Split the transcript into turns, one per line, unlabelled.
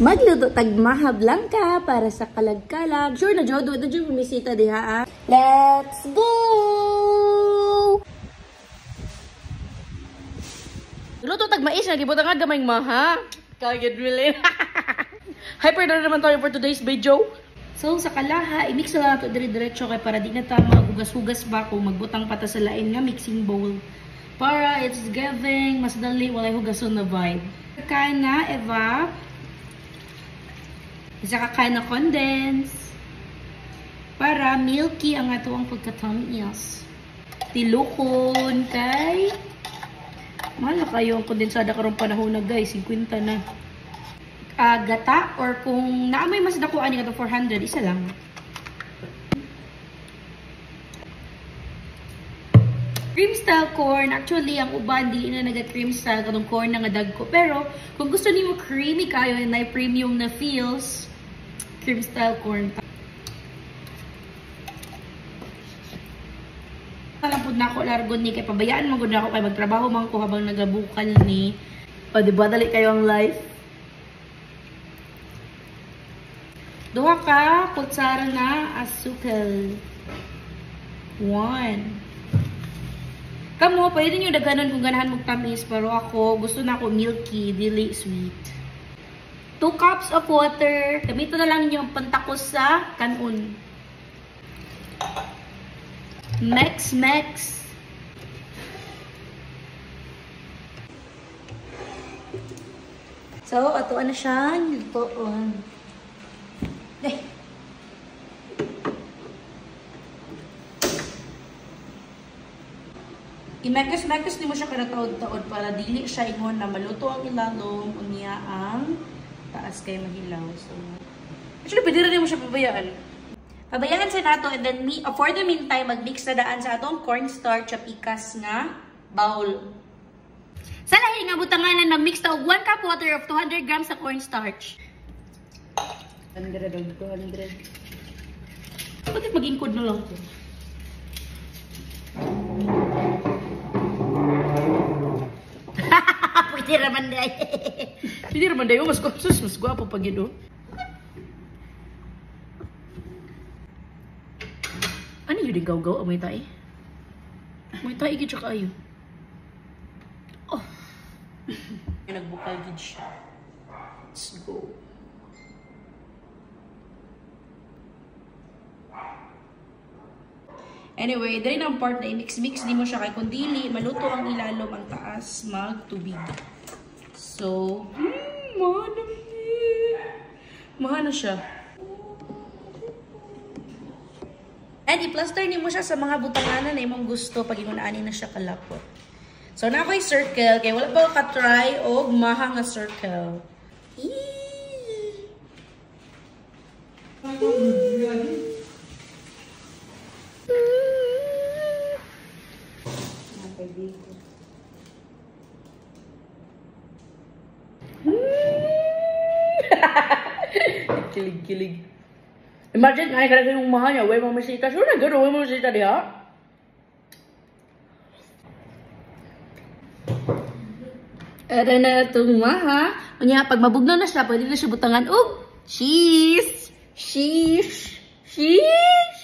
Magluto tag maha blanca para sa kalag-kalag. Sure na Jodo, na Jodo bumisita diha. Let's go! Luto tag mais na gibutan nga gamay maha. Kagid really. Hyper na naman tayo for today's video. So sa kalaha, i-mix na lang ito dire-diretso kay para di na ta magugas-hugas ba kung magbutang pata sa lain nga mixing bowl. Para it's giving mas dali walay hugason na vibe. Kaya na Eva. Isa ka kaya na condense. Para milky ang ato ang pagkatamis. Tilukon kay mahal na kayo ang kondensada karong panahon na guys. 50 na. Gata or kung naamay mas dakuan ni kato 400, isa lang. Cream style corn, actually ang uban di na naga-cream style katong corn na nga dagko. Pero kung gusto niyo creamy kayo and na premium na feels, cream style corn. Talampod na ako largo ni kay pabayaan mo gud ako kay magtrabaho man ko habang nagabukal ni. O di ba dali kayo ang life? Duha ka kutsara na asukal. 1. Kamo, pwede nyo daganan kung ganahan mong tamis, pero ako, gusto na ako milky, dili sweet. 2 cups of water. Gamitin na lang yung pantakos sa kanon. Mix. So, ato na siya. Lutoon. I-mekas-mekas ni mo siya kada taod-taod para dili siya ingon na maluto ang ilalong unya ang taas kay mahilaw. So, actually, pwede rin mo siya pabayaan. Pabayaan sa nato and then for the meantime, mag-mix na daan sa atong cornstarch at pikas nga bowl. Sa lahi nga butanganan, mag-mix ta og 1 cup water of 200 grams sa cornstarch. 100 og 200. Bakit mag-ingkod na lang ko? Pwede raman day. Pwede raman day. Mas gwapo pag yun. Ano yun din gaw-gaw? Amoy tayo? Amoy tayo gid siya kayo. Oh. Nagbukal gid siya. Let's go. Anyway, dahil ang part na i-mix-mix di mo siya kay kung dili, maluto ang ilalom ang taas, magtubig. So, mahana siya. And i-plaster ni mo siya sa mga butanganan na imong gusto pag imunaanin na siya kalapot. So, na ako'y circle, kaya wala pa ka-try o maha nga circle. Kilig-kilig. Imagine, ay kada yung mahal niya, way mo masita. Sure na gano'n, way mo masita diha. Ada na itong maha. Kanya, pag mabugnaw na siya, pwede na siya butangan. Oh! Cheese! Sheesh! Sheesh!